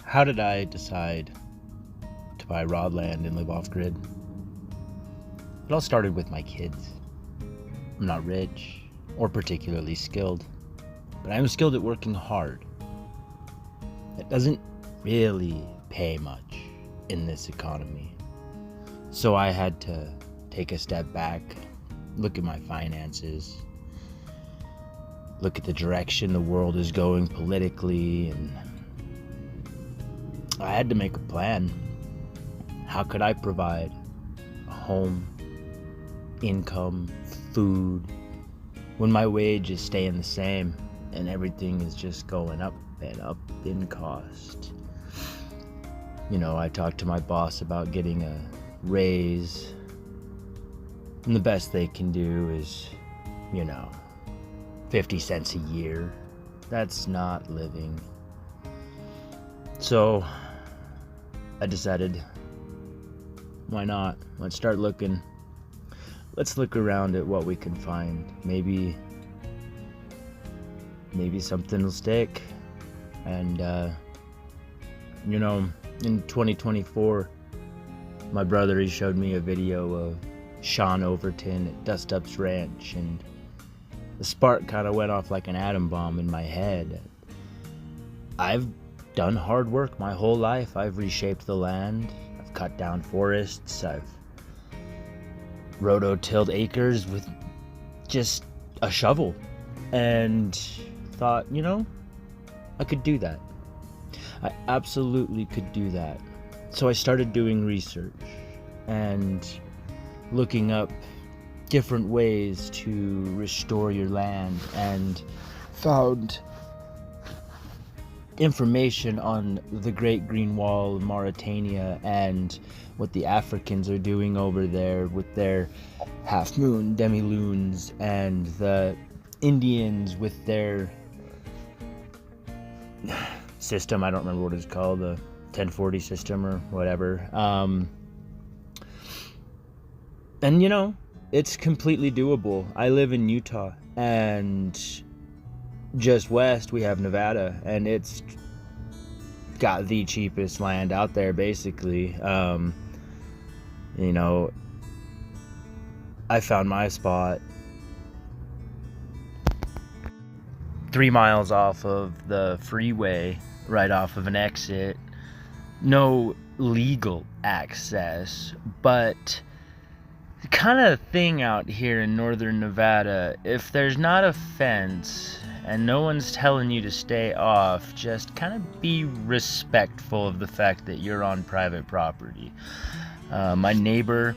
How did I decide to buy raw land and live off grid? It all started with my kids. I'm not rich or particularly skilled, but I am skilled at working hard. It doesn't really pay much in this economy. So I had to take a step back, look at my finances, look at the direction the world is going politically, and I had to make a plan. How could I provide a home, income, food, when my wage is staying the same and everything is just going up and up in cost? I talked to my boss about getting a raise, and the best they can do is, 50 cents a year. That's not living. So I decided, why not? Let's start looking. Let's look around at what we can find. Maybe something will stick. And in 2024, my brother, he showed me a video of Sean Overton at Dust Up's Ranch, and the spark kind of went off like an atom bomb in my head. I've done hard work my whole life. I've reshaped the land. I've cut down forests. I've rototilled acres with just a shovel, and thought, I could do that. I absolutely could do that. So I started doing research and looking up different ways to restore your land, and found information on the Great Green Wall of Mauritania and what the Africans are doing over there with their half moon, demi-lunes, and the Indians with their system. I don't remember what it's called, the 1040 system or whatever. And it's completely doable. I live in Utah, and just west we have Nevada, and it's got the cheapest land out there, basically. I found my spot 3 miles off of the freeway, right off of an exit. No legal access, but the kind of thing out here in northern Nevada, if there's not a fence and no one's telling you to stay off, just kind of be respectful of the fact that you're on private property. My neighbor,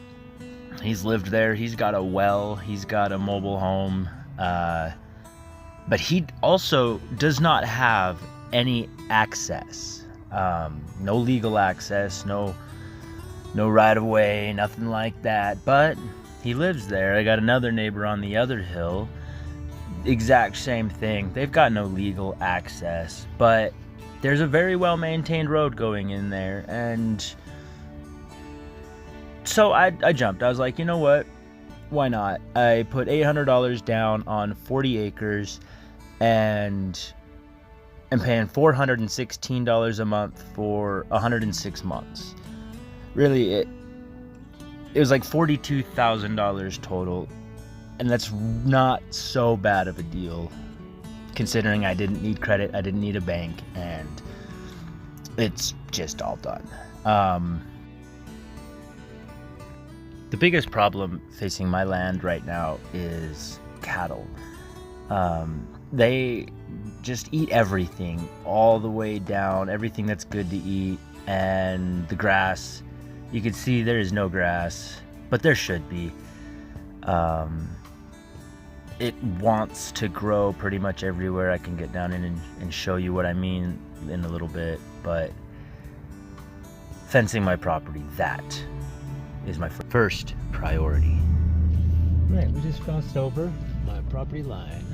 he's lived there. He's got a well. He's got a mobile home. But he also does not have any access. No legal access, no right of way, nothing like that. But he lives there. I got another neighbor on the other hill. Exact same thing. They've got no legal access, but there's a very well maintained road going in there. And so I jumped. I was like, you know what? Why not? I put $800 down on 40 acres and I'm paying $416 a month for 106 months. Really, it was like $42,000 total, and that's not so bad of a deal, considering I didn't need credit, I didn't need a bank, and it's just all done. The biggest problem facing my land right now is cattle. They just eat everything all the way down, everything that's good to eat, and the grass. You can see there is no grass, but there should be. It wants to grow pretty much everywhere. I can get down in and show you what I mean in a little bit, but fencing my property, that is my first priority. Right, we just crossed over my property line.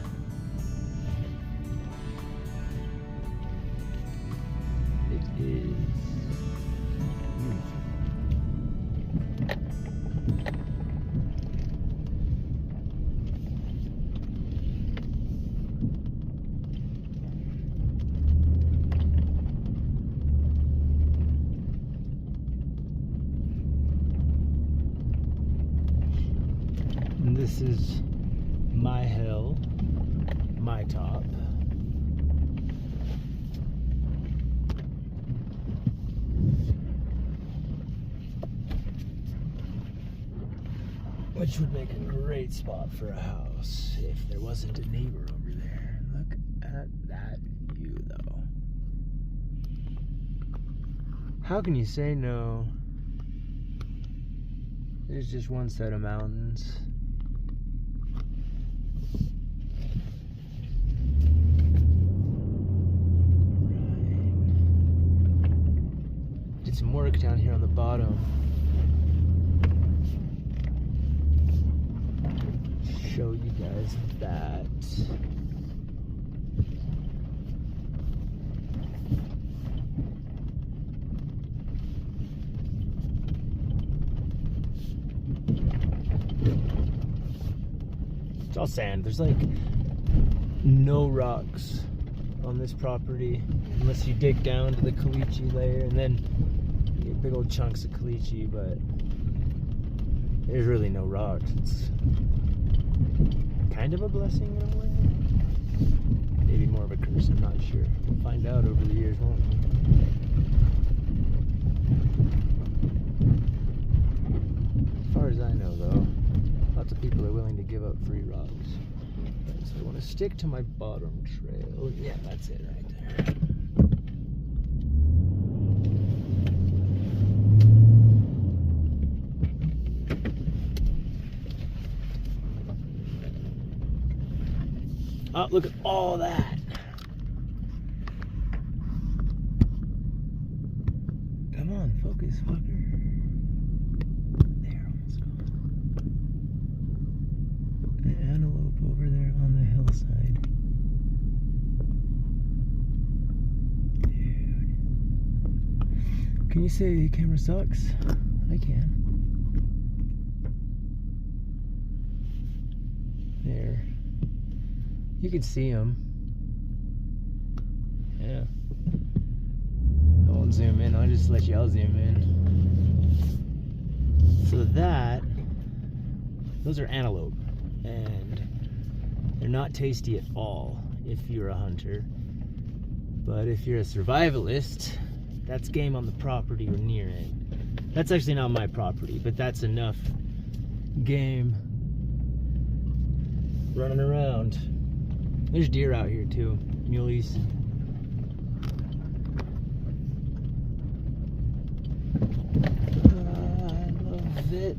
It is this is my hill, my top. Which would make a great spot for a house if there wasn't a neighbor over there. Look at that view, though. How can you say no? There's just one set of mountains. Right. Did some work down here on the bottom. Show you guys that. It's all sand. There's like no rocks on this property unless you dig down to the caliche layer, and then you get big old chunks of caliche, but there's really no rocks. It's kind of a blessing in a way. Maybe more of a curse, I'm not sure. We'll find out over the years, won't we? As far as I know, though, lots of people are willing to give up free rocks. So I want to stick to my bottom trail. Oh, yeah, that's it right there. Oh, look at all that. Come on, focus, fucker. There, almost gone. An antelope over there on the hillside. Dude. Can you say the camera sucks? I can. There. You can see them. Yeah. I won't zoom in, I'll just let y'all zoom in. So those are antelope, and they're not tasty at all if you're a hunter. But if you're a survivalist, that's game on the property or near it. That's actually not my property, but that's enough game running around. There's deer out here too, muleys. I love it.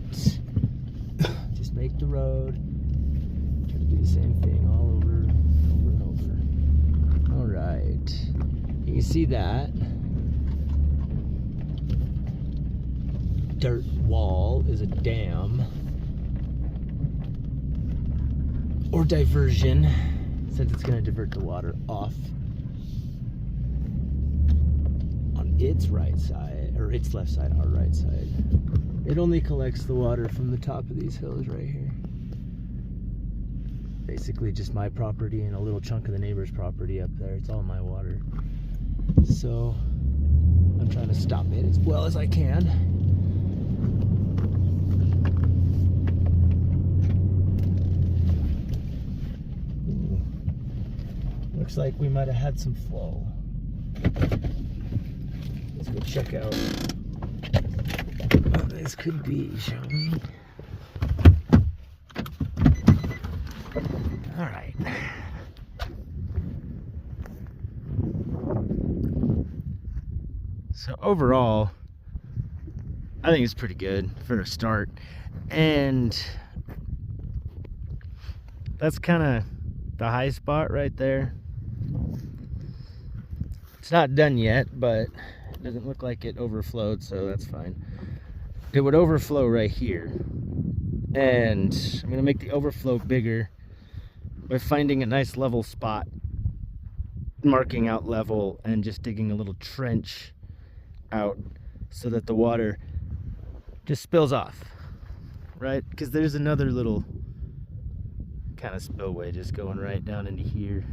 Just make the road. Try to do the same thing all over and over. All right. You can see that. Dirt wall is a dam. Or diversion, since it's going to divert the water off on its right side, or its left side, our right side. It only collects the water from the top of these hills right here. Basically just my property and a little chunk of the neighbor's property up there. It's all my water. So I'm trying to stop it as well as I can. Looks like we might have had some flow. Let's go check out what this could be, shall we? All right. So overall, I think it's pretty good for a start. And that's kind of the high spot right there. It's not done yet, but it doesn't look like it overflowed, so that's fine. It would overflow right here. And I'm gonna make the overflow bigger by finding a nice level spot, marking out level, and just digging a little trench out so that the water just spills off, right? Because there's another little kind of spillway just going right down into here.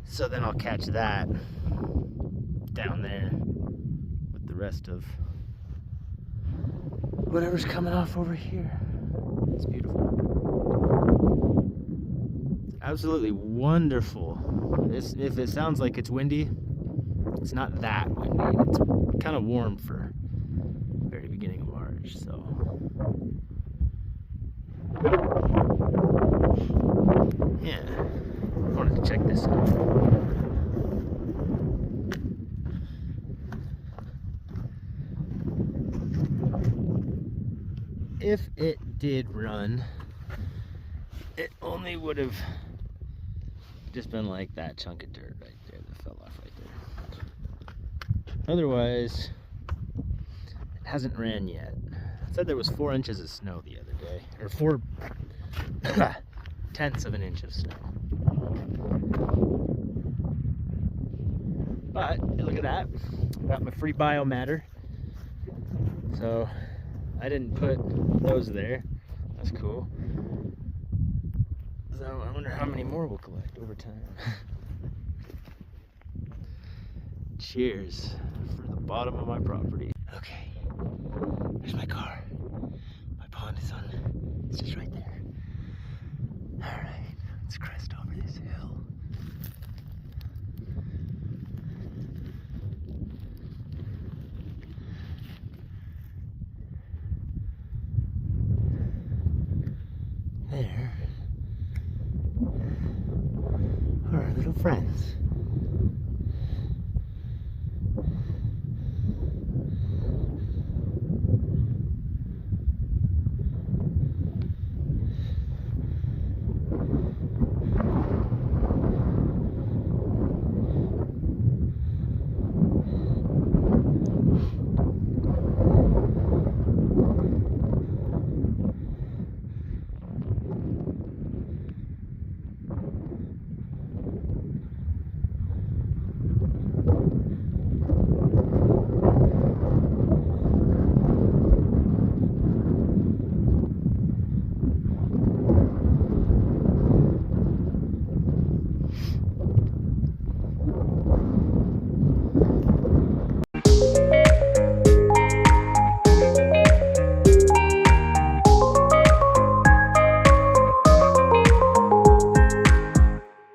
So then I'll catch that down there with the rest of whatever's coming off over here. It's beautiful. It's absolutely wonderful. If it sounds like it's windy, it's not that windy. It's kind of warm for the very beginning of March, so. Yeah, I wanted to check this out. If it did run, it only would have just been like that chunk of dirt right there that fell off right there. Otherwise, it hasn't ran yet. It said there was 4 inches of snow the other day, or 4/10 of an inch of snow. But look at that, got my free biomatter. So I didn't put those there. That's cool. So I wonder how many more we'll collect over time. Cheers for the bottom of my property. Okay, there's my car. My pond is on, it's just right there. All right, let's crest over this hill. There are our little friends.